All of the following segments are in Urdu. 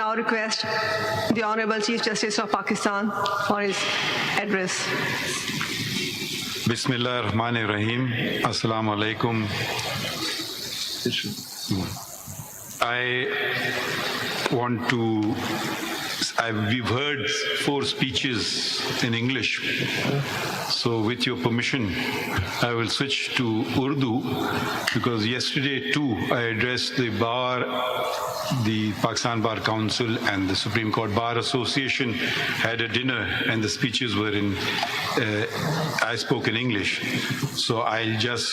now request the Honorable Chief Justice of Pakistan for his address. Bismillah ar-Rahman ar-Rahim. Assalamu alaikum. We've heard 4 speeches in English, so with your permission, I will switch to Urdu, because yesterday too I addressed the Pakistan Bar Council and the Supreme Court Bar Association had a dinner, and the speeches were I spoke in English, so I'll just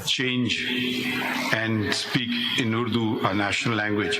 change and speak in Urdu, our national language.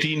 3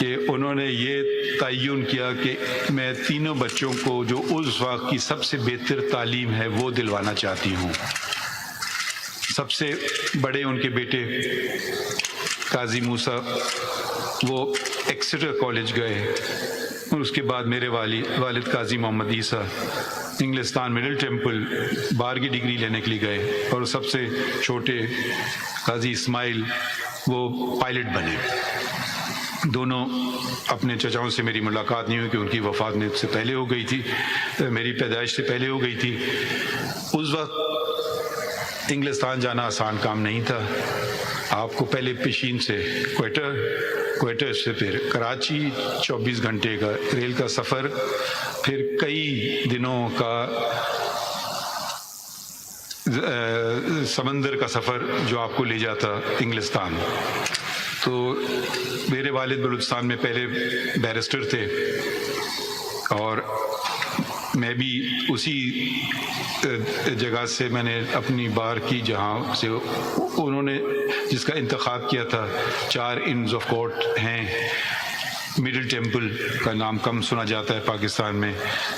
کہ انہوں نے یہ تعین کیا کہ میں تینوں بچوں کو جو اس وقت کی سب سے بہتر تعلیم ہے وہ دلوانا چاہتی ہوں. سب سے بڑے ان کے بیٹے قاضی موسیٰ وہ ایکسیٹر کالج گئے، اور اس کے بعد میرے والد قاضی محمد عیسیٰ انگلستان مڈل ٹیمپل بار کی ڈگری لینے کے لیے گئے، اور سب سے چھوٹے قاضی اسماعیل وہ پائلٹ بنے. دونوں اپنے چچاؤں سے میری ملاقات نہیں ہوئی کہ ان کی وفات میں سے پہلے ہو گئی تھی، میری پیدائش سے پہلے ہو گئی تھی. اس وقت انگلستان جانا آسان کام نہیں تھا. آپ کو پہلے پیشین سے کوئٹہ سے پھر کراچی 24 گھنٹے کا ریل کا سفر، پھر کئی دنوں کا سمندر کا سفر جو آپ کو لے جاتا انگلستان. تو میرے والد بلوچستان میں پہلے بیرسٹر تھے، اور میں بھی اسی جگہ سے میں نے اپنی بار کی جہاں سے انہوں نے جس کا انتخاب کیا تھا. 4 انز آف کورٹ ہیں. مڈل ٹیمپل کا نام کم سنا جاتا ہے پاکستان میں،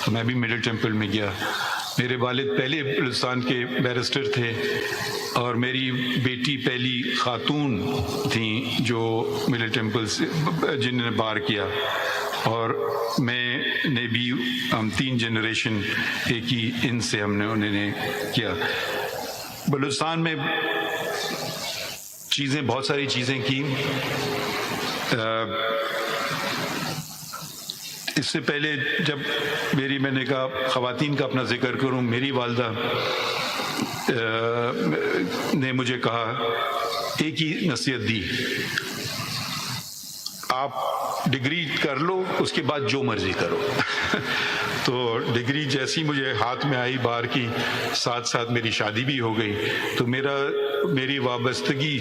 تو میں بھی مڈل ٹیمپل میں گیا. میرے والد پہلے بلوچستان کے بیرسٹر تھے، اور میری بیٹی پہلی خاتون تھیں جو مڈل ٹیمپل سے جن نے بار کیا، اور میں نے بھی ہم 3 جنریشن ایک ہی ان سے ہم نے انہوں نے کیا. بلوچستان میں بہت ساری چیزیں کی. اس سے پہلے جب میں نے کہا خواتین کا اپنا ذکر کروں، میری والدہ نے مجھے کہا ایک ہی نصیحت دی، آپ ڈگری کر لو، اس کے بعد جو مرضی کرو. تو ڈگری جیسی مجھے ہاتھ میں آئی بار کی، ساتھ ساتھ میری شادی بھی ہو گئی. تو میری وابستگی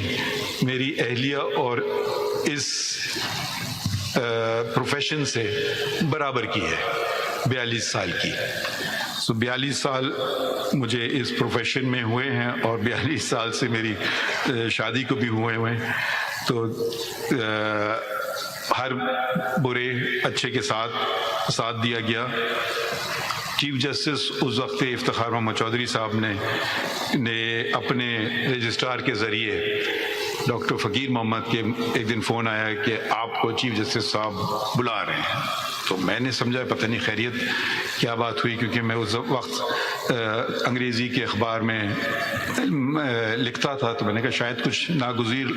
میری اہلیہ اور اس پروفیشن سے برابر کی ہے، 42 سال کی. 42 سال مجھے اس پروفیشن میں ہوئے ہیں، اور 42 سال سے میری شادی کو بھی ہوئے ہیں. تو ہر برے اچھے کے ساتھ دیا گیا. چیف جسٹس اس وقت افتخار محمد چودھری صاحب نے اپنے رجسٹرار کے ذریعے ڈاکٹر فقیر محمد کے ایک دن فون آیا کہ آپ کو چیف جسٹس صاحب بلا رہے ہیں. تو میں نے سمجھا پتہ نہیں خیریت کیا بات ہوئی، کیونکہ میں اس وقت انگریزی کے اخبار میں لکھتا تھا. تو میں نے کہا شاید کچھ ناگزیر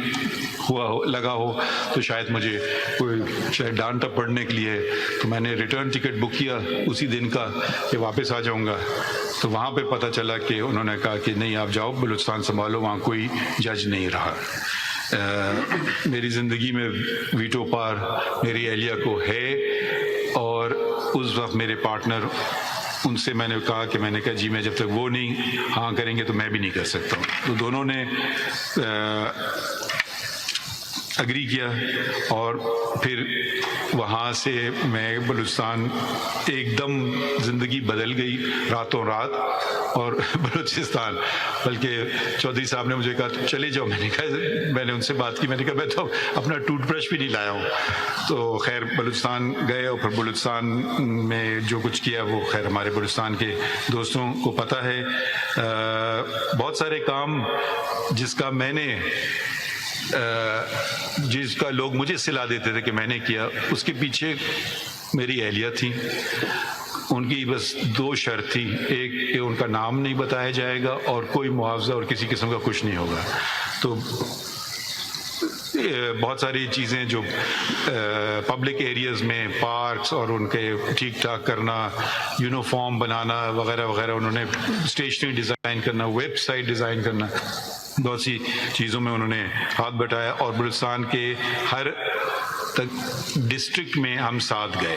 لگا ہو، تو شاید مجھے کوئی ڈانٹا پڑھنے کے لیے. تو میں نے ریٹرن ٹکٹ بک کیا اسی دن کا کہ واپس آ جاؤں گا. تو وہاں پہ پتہ چلا کہ انہوں نے کہا کہ نہیں آپ جاؤ بلوچستان سنبھالو، وہاں کوئی جج نہیں رہا. میری زندگی میں ویٹو پار میری اہلیہ کو ہے، اور اس وقت میرے پارٹنر ان سے میں نے کہا جی میں جب تک وہ نہیں ہاں کریں گے تو میں بھی نہیں کر سکتا ہوں. تو دونوں نے اگری کیا، اور پھر وہاں سے میں بلوچستان ایک دم زندگی بدل گئی راتوں رات. اور بلوچستان بلکہ چودھری صاحب نے مجھے کہا چلے جاؤ. میں نے ان سے بات کی، میں نے کہا میں تو اپنا ٹوتھ برش بھی نہیں لایا ہوں. تو خیر بلوچستان گئے، اور پھر بلوچستان میں جو کچھ کیا وہ خیر ہمارے بلوچستان کے دوستوں کو پتہ ہے. بہت سارے کام جس کا لوگ مجھے صلاح دیتے تھے کہ میں نے کیا، اس کے پیچھے میری اہلیہ تھی. ان کی بس 2 شرط تھی، ایک کہ ان کا نام نہیں بتایا جائے گا، اور کوئی معاوضہ اور کسی قسم کا کچھ نہیں ہوگا. تو بہت ساری چیزیں جو پبلک ایریاز میں پارکس اور ان کے ٹھیک ٹھاک کرنا، یونیفارم بنانا وغیرہ وغیرہ، انہوں نے اسٹیشنری ڈیزائن کرنا، ویب سائٹ ڈیزائن کرنا، بہت سی چیزوں میں انہوں نے ہاتھ بٹایا. اور بلوچستان کے ہر ڈسٹرکٹ میں ہم ساتھ گئے،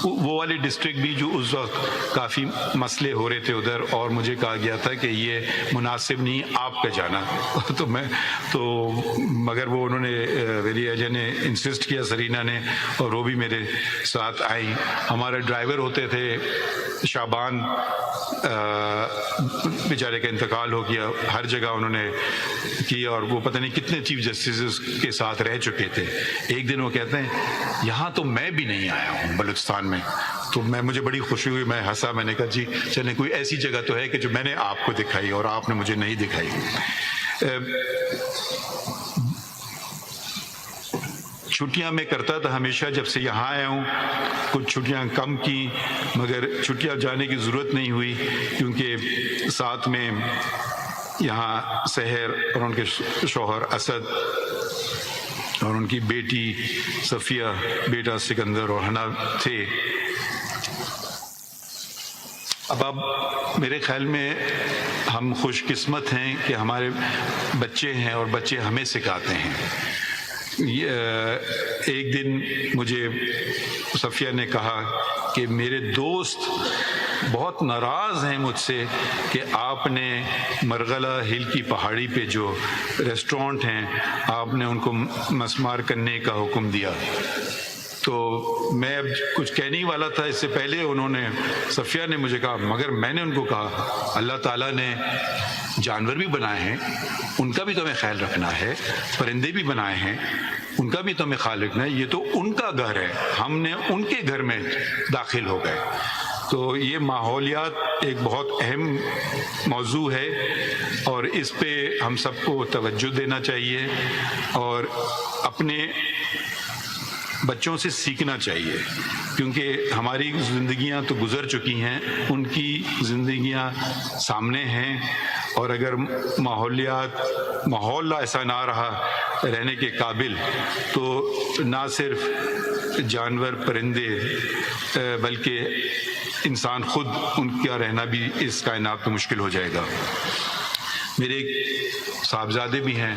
وہ والے ڈسٹرکٹ بھی جو اس وقت کافی مسئلے ہو رہے تھے ادھر، اور مجھے کہا گیا تھا کہ یہ مناسب نہیں آپ کا جانا. مگر وہ انہوں نے میری ایجنٹ نے انسسٹ کیا، سرینا نے، اور وہ بھی میرے ساتھ آئیں. ہمارے ڈرائیور ہوتے تھے شابان بیچارے کا انتقال ہو گیا، ہر جگہ انہوں نے کیا، اور وہ پتہ نہیں کتنے چیف جسٹسز کے ساتھ رہ چکے تھے۔ ایک دن وہ کہتے ہیں یہاں تو میں بھی نہیں آیا ہوں بلوچستان میں، تو مجھے بڑی خوشی ہوئی، میں ہنسا، میں نے کہا جی چلیں کوئی ایسی جگہ تو ہے کہ جو میں نے آپ کو دکھائی اور آپ نے مجھے نہیں دکھائی۔ چھٹیاں میں کرتا تھا ہمیشہ، جب سے یہاں آیا ہوں کچھ چھٹیاں کم کی، مگر چھٹیاں جانے کی ضرورت نہیں ہوئی، کیونکہ ساتھ میں یہاں سحر اور ان کے شوہر اسد اور ان کی بیٹی صفیہ، بیٹا سکندر اور حنا تھے۔ اب میرے خیال میں ہم خوش قسمت ہیں کہ ہمارے بچے ہیں اور بچے ہمیں سکھاتے ہیں۔ ایک دن مجھے صفیہ نے کہا کہ میرے دوست بہت ناراض ہیں مجھ سے کہ آپ نے مرغلہ ہل کی پہاڑی پہ جو ریسٹورنٹ ہیں آپ نے ان کو مسمار کرنے کا حکم دیا۔ تو میں اب کچھ کہنے والا تھا، اس سے پہلے انہوں نے، صفیہ نے مجھے کہا، مگر میں نے ان کو کہا اللہ تعالیٰ نے جانور بھی بنائے ہیں، ان کا بھی تو ہمیں خیال رکھنا ہے، پرندے بھی بنائے ہیں، ان کا بھی تو ہمیں خیال رکھنا ہے، یہ تو ان کا گھر ہے، ہم نے ان کے گھر میں داخل ہو گئے۔ تو یہ ماحولیات ایک بہت اہم موضوع ہے اور اس پہ ہم سب کو توجہ دینا چاہیے اور اپنے بچوں سے سیکھنا چاہیے، کیونکہ ہماری زندگیاں تو گزر چکی ہیں، ان کی زندگیاں سامنے ہیں، اور اگر ماحول ایسا نہ رہا رہنے کے قابل تو نہ صرف جانور پرندے بلکہ انسان خود، ان کا رہنا بھی اس کائنات میں مشکل ہو جائے گا۔ میرے ایک صاحبزادے بھی ہیں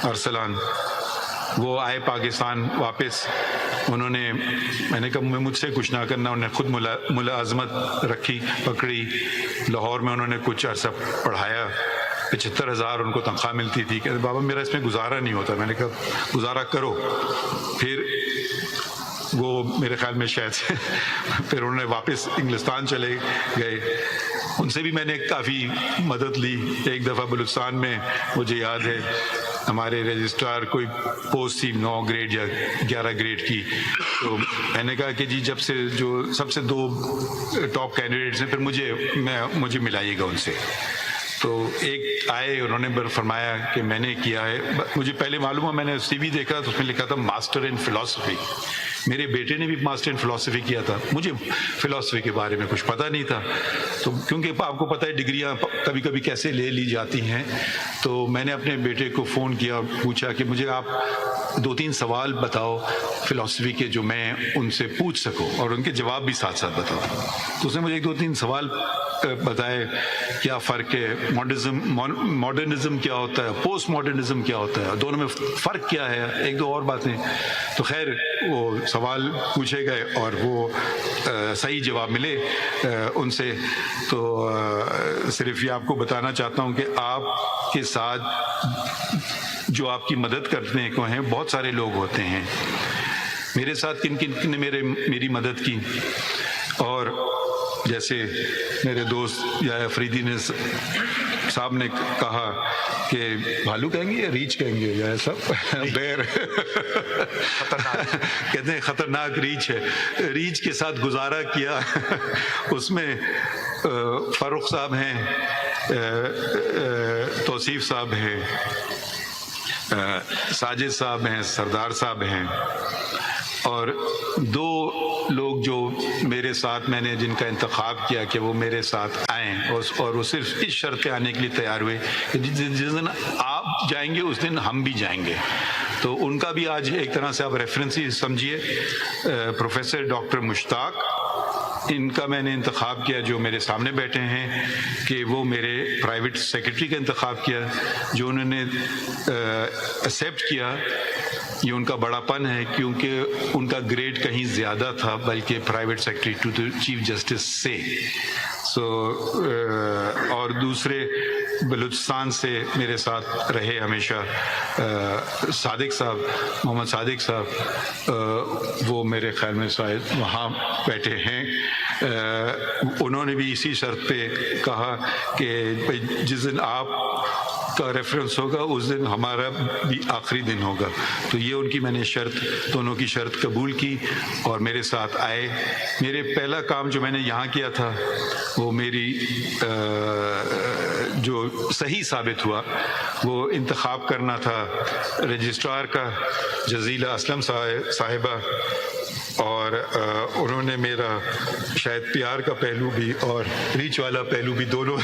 ارسلان، وہ آئے پاکستان واپس، انہوں نے، میں نے کہا مجھ سے کچھ نہ کرنا، انہوں نے خود ملازمت رکھی، پکڑی، لاہور میں انہوں نے کچھ عرصہ پڑھایا، 75,000 ان کو تنخواہ ملتی تھی، کہ بابا میرا اس میں گزارا نہیں ہوتا، میں نے کہا گزارا کرو۔ پھر وہ میرے خیال میں شاید پھر انہوں نے واپس انگلستان چلے گئے، ان سے بھی میں نے کافی مدد لی۔ ایک دفعہ بلوچستان میں مجھے یاد ہے ہمارے رجسٹرار کوئی پوسٹ تھی 9 گریڈ یا 11 گریڈ کی، تو میں نے کہا کہ جی جب سے جو سب سے 2 ٹاپ کینڈیڈیٹس ہیں پھر مجھے ملائیے گا ان سے۔ تو ایک آئے، انہوں نے فرمایا کہ میں نے کیا ہے، مجھے پہلے معلوم ہوا، میں نے سی وی دیکھا تو اس میں لکھا تھا ماسٹر ان فلاسفی، میرے بیٹے نے بھی ماسٹر ان فلاسفی کیا تھا، مجھے فلاسفی کے بارے میں کچھ پتہ نہیں تھا، تو کیونکہ آپ کو پتہ ہے ڈگریاں کبھی کبھی کیسے لے لی جاتی ہیں، تو میں نے اپنے بیٹے کو فون کیا اور پوچھا کہ مجھے آپ 2-3 سوال بتاؤ فلاسفی کے جو میں ان سے پوچھ سکوں اور ان کے جواب بھی ساتھ ساتھ بتاؤ۔ تو اس نے مجھے 2-3 سوال بتائے، کیا فرق ہے، ماڈرنزم کیا ہوتا ہے، پوسٹ ماڈرنزم کیا ہوتا ہے، دونوں میں فرق کیا ہے، 1-2 اور باتیں۔ تو خیر وہ سوال پوچھے گئے اور وہ صحیح جواب ملے ان سے۔ تو صرف یہ آپ کو بتانا چاہتا ہوں کہ آپ کے ساتھ جو آپ کی مدد کرنے کو ہیں بہت سارے لوگ ہوتے ہیں۔ میرے ساتھ کن نے میری مدد کی، اور جیسے میرے دوست یا افریدی نے صاحب نے کہا کہ بھالو کہیں گے یا ریچھ کہیں گے یا ایسا بیر کہتے ہیں خطرناک ریچھ ہے، ریچھ کے ساتھ گزارا کیا۔ اس میں فاروق صاحب ہیں، توصیف صاحب ہیں، ساجد صاحب ہیں، سردار صاحب ہیں، اور 2 لوگ جو میرے ساتھ میں نے جن کا انتخاب کیا کہ وہ میرے ساتھ آئیں، اور وہ صرف اس شرط پہ آنے کے لیے تیار ہوئے کہ جس دن آپ جائیں گے اس دن ہم بھی جائیں گے۔ تو ان کا بھی آج ایک طرح سے آپ ریفرنس ہی سمجھیے، پروفیسر ڈاکٹر مشتاق، ان کا میں نے انتخاب کیا جو میرے سامنے بیٹھے ہیں، کہ وہ میرے پرائیویٹ سیکرٹری کا انتخاب کیا، جو انہوں نے ایکسیپٹ کیا۔ یہ ان کا بڑا پن ہے کیونکہ ان کا گریڈ کہیں زیادہ تھا بلکہ private secretary to the chief justice سے۔ اور دوسرے بلوچستان سے میرے ساتھ رہے ہمیشہ صادق صاحب، محمد صادق صاحب، وہ میرے خیال میں شاید وہاں بیٹھے ہیں، انہوں نے بھی اسی شرط پہ کہا کہ جس دن آپ کا ریفرنس ہوگا اس دن ہمارا بھی آخری دن ہوگا. تو یہ ان کی میں نے شرط، دونوں کی شرط قبول کی اور میرے ساتھ آئے. میرے پہلا کام جو میں نے یہاں کیا تھا وہ میری جو صحیح ثابت ہوا وہ انتخاب کرنا تھا رجسٹرار کا، جزیلہ اسلم صاحبہ، اور انہوں نے میرا شاید پیار کا پہلو بھی اور ریچ والا پہلو بھی دونوں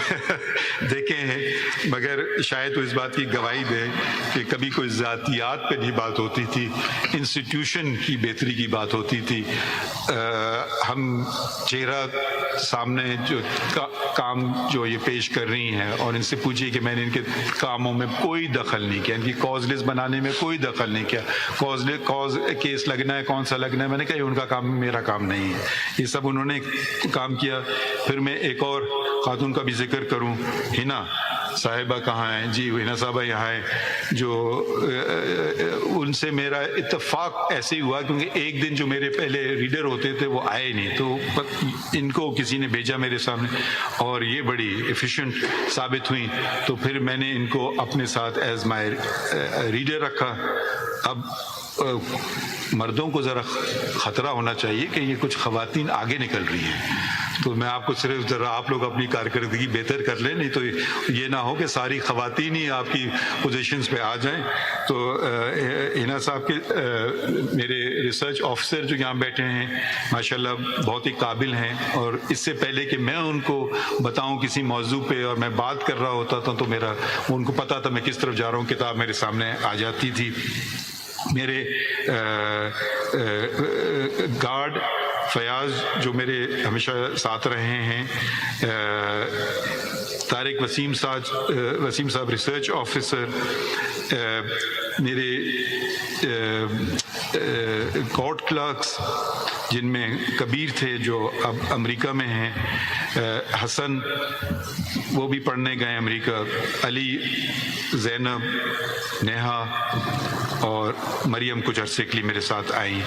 دیکھے ہیں، مگر شاید وہ اس بات کی گواہی دے کہ کبھی کوئی ذاتیات پہ نہیں بات ہوتی تھی، انسٹیٹیوشن کی بہتری کی بات ہوتی تھی. ہم چہرہ سامنے جو کام جو یہ پیش کر رہی ہیں اور ان سے پوچھیے کہ میں نے ان کے کاموں میں کوئی دخل نہیں کیا، ان کی کاز لسٹ بنانے میں کوئی دخل نہیں کیا. کاز کیس لگنا ہے، کون سا لگنا ہے، میں نے کہا ان کا کام میرا کام نہیں ہے، یہ سب انہوں نے کام کیا. پھر میں ایک اور خاتون کا بھی ذکر کروں، ہنا صاحبہ کہاں ہیں؟ جی ہنا صاحبہ یہاں ہیں، جو ان سے میرا اتفاق ایسے ہی ہوا کیونکہ ایک دن جو میرے پہلے ریڈر ہوتے تھے وہ آئے نہیں، تو ان کو کسی نے بھیجا میرے سامنے اور یہ بڑی ایفیشینٹ ثابت ہوئیں، تو پھر میں نے ان کو اپنے ساتھ ایز مائی ریڈر رکھا. اب مردوں کو ذرا خطرہ ہونا چاہیے کہ یہ کچھ خواتین آگے نکل رہی ہیں، تو میں آپ کو صرف ذرا آپ لوگ اپنی کارکردگی بہتر کر لیں، نہیں تو یہ نہ ہو کہ ساری خواتین ہی آپ کی پوزیشنز پہ آ جائیں. تو ہنا صاحب کے میرے ریسرچ آفیسر جو یہاں بیٹھے ہیں ماشاءاللہ بہت ہی قابل ہیں، اور اس سے پہلے کہ میں ان کو بتاؤں کسی موضوع پہ اور میں بات کر رہا ہوتا تھا تو ان کو پتہ تھا میں کس طرف جا رہا ہوں، کتاب میرے سامنے آ جاتی تھی. میرے گارڈ فیاض جو میرے ہمیشہ ساتھ رہے ہیں، طارق وسیم صاحب ریسرچ آفیسر، میرے کورٹ کلرکس جن میں کبیر تھے جو اب امریکہ میں ہیں، حسن وہ بھی پڑھنے گئے امریکہ، علی، زینب، نیہا اور مریم کچھ عرصے کے لیے میرے ساتھ آئی.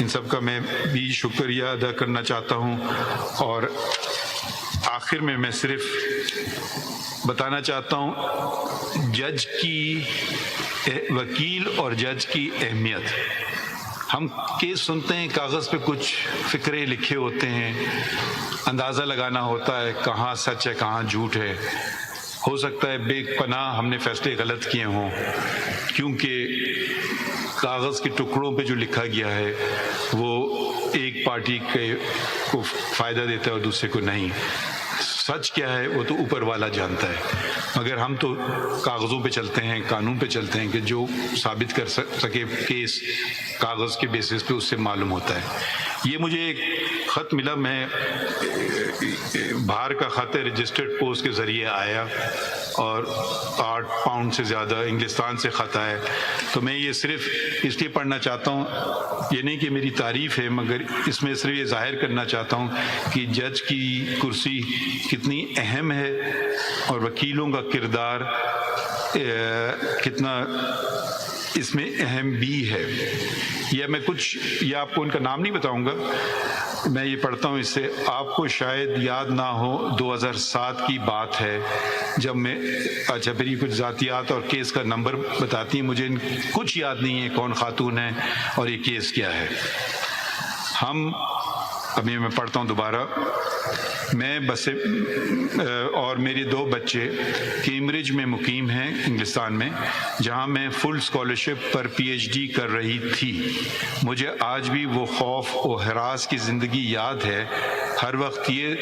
ان سب کا میں بھی شکریہ ادا کرنا چاہتا ہوں. اور آخر میں صرف بتانا چاہتا ہوں وکیل اور جج کی اہمیت. ہم کیس سنتے ہیں، کاغذ پہ کچھ فقرے لکھے ہوتے ہیں، اندازہ لگانا ہوتا ہے کہاں سچ ہے کہاں جھوٹ ہے. ہو سکتا ہے بے پناہ ہم نے فیصلے غلط کیے ہوں، کیونکہ کاغذ کے ٹکڑوں پہ جو لکھا گیا ہے وہ ایک پارٹی کو فائدہ دیتا ہے اور دوسرے کو نہیں. سچ کیا ہے وہ تو اوپر والا جانتا ہے، مگر ہم تو کاغذوں پہ چلتے ہیں، قانون پہ چلتے ہیں کہ جو ثابت کر سکے کیس کاغذ کے بیسس پہ اس سے معلوم ہوتا ہے. یہ مجھے ایک خط ملا، میں باہر کا خط ہے، رجسٹرڈ پوسٹ کے ذریعے آیا اور 8 پاؤنڈ سے زیادہ انگلستان سے خط آیا. تو میں یہ صرف اس لیے پڑھنا چاہتا ہوں، یہ نہیں کہ میری تعریف ہے، مگر اس میں صرف یہ ظاہر کرنا چاہتا ہوں کہ جج کی کرسی کتنی اہم ہے اور وکیلوں کا کردار کتنا اس میں اہم بھی ہے. یہ آپ کو ان کا نام نہیں بتاؤں گا، میں یہ پڑھتا ہوں، اس سے آپ کو شاید یاد نہ ہو 2007 کی بات ہے جب میں پھر یہ کچھ ذاتیات اور کیس کا نمبر بتاتی ہیں، مجھے کچھ یاد نہیں ہے کون خاتون ہے اور یہ کیس کیا ہے. ابھی میں پڑھتا ہوں دوبارہ. میں اور میرے 2 بچے کیمبرج میں مقیم ہیں انگلستان میں، جہاں میں فل اسکالرشپ پر PhD کر رہی تھی. مجھے آج بھی وہ خوف و ہراس کی زندگی یاد ہے. ہر وقت یہ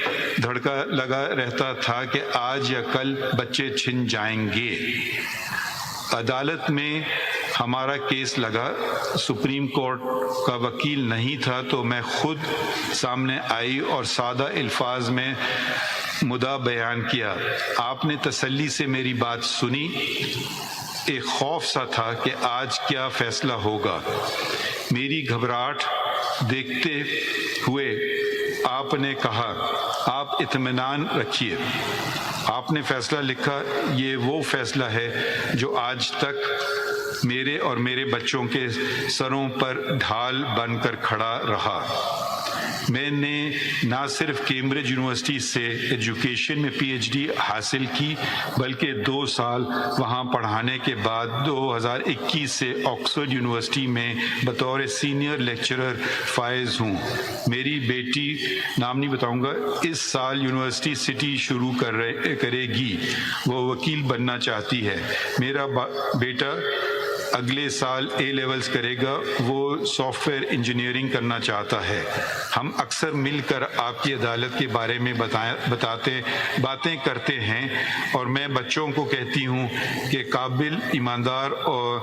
دھڑکا لگا رہتا تھا کہ آج یا کل بچے چھن جائیں گے. عدالت میں ہمارا کیس لگا، سپریم کورٹ کا وکیل نہیں تھا تو میں خود سامنے آئی اور سادہ الفاظ میں مدعا بیان کیا. آپ نے تسلی سے میری بات سنی. ایک خوف سا تھا کہ آج کیا فیصلہ ہوگا. میری گھبراہٹ دیکھتے ہوئے آپ نے کہا آپ اطمینان رکھیے. آپ نے فیصلہ لکھا، یہ وہ فیصلہ ہے جو آج تک میرے اور میرے بچوں کے سروں پر ڈھال بن کر کھڑا رہا. میں نے نہ صرف کیمبرج یونیورسٹی سے ایجوکیشن میں پی ایچ ڈی حاصل کی بلکہ 2 سال وہاں پڑھانے کے بعد 2021 سے آکسفورڈ یونیورسٹی میں بطور سینئر لیکچرر فائز ہوں۔ میری بیٹی، نام نہیں بتاؤں گا، اس سال یونیورسٹی سٹی شروع کرے گی، وہ وکیل بننا چاہتی ہے۔ میرا بیٹا اگلے سال اے لیولز کرے گا، وہ سافٹ ویئر انجینئرنگ کرنا چاہتا ہے۔ ہم اکثر مل کر آپ کی عدالت کے بارے میں باتیں کرتے ہیں اور میں بچوں کو کہتی ہوں کہ قابل، ایماندار اور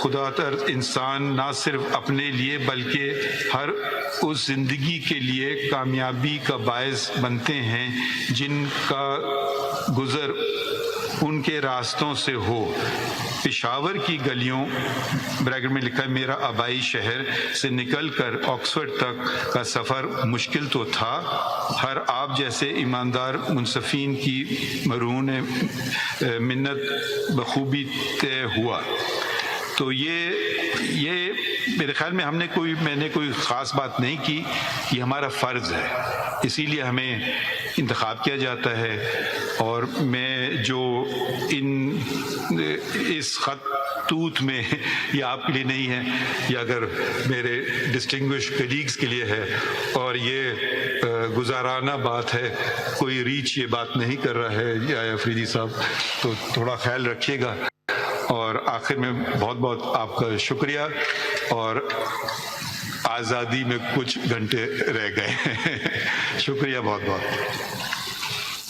خدا ترس انسان نہ صرف اپنے لیے بلکہ ہر اس زندگی کے لیے کامیابی کا باعث بنتے ہیں جن کا گزر ان کے راستوں سے ہو۔ پشاور کی گلیوں بریکٹ میں لکھا ہے میرا آبائی شہر سے نکل کر آکسفورڈ تک کا سفر مشکل تو تھا، ہر آپ جیسے ایماندار منصفین کی مرہون منت بخوبی طے ہوا۔ تو یہ میرے خیال میں میں نے کوئی خاص بات نہیں کی، یہ ہمارا فرض ہے، اسی لیے ہمیں انتخاب کیا جاتا ہے۔ اور میں جو اس خطوط میں، یہ آپ کے لیے نہیں ہے، یہ اگر میرے ڈسٹنگوش کلیگز کے لیے ہے، اور یہ گزارانہ بات ہے، کوئی ریچ یہ بات نہیں کر رہا ہے یا افریدی صاحب، تو تھوڑا خیال رکھیے گا۔ اور آخر میں بہت بہت آپ کا شکریہ، اور آزادی میں کچھ گھنٹے رہ گئے، شکریہ بہت بہت۔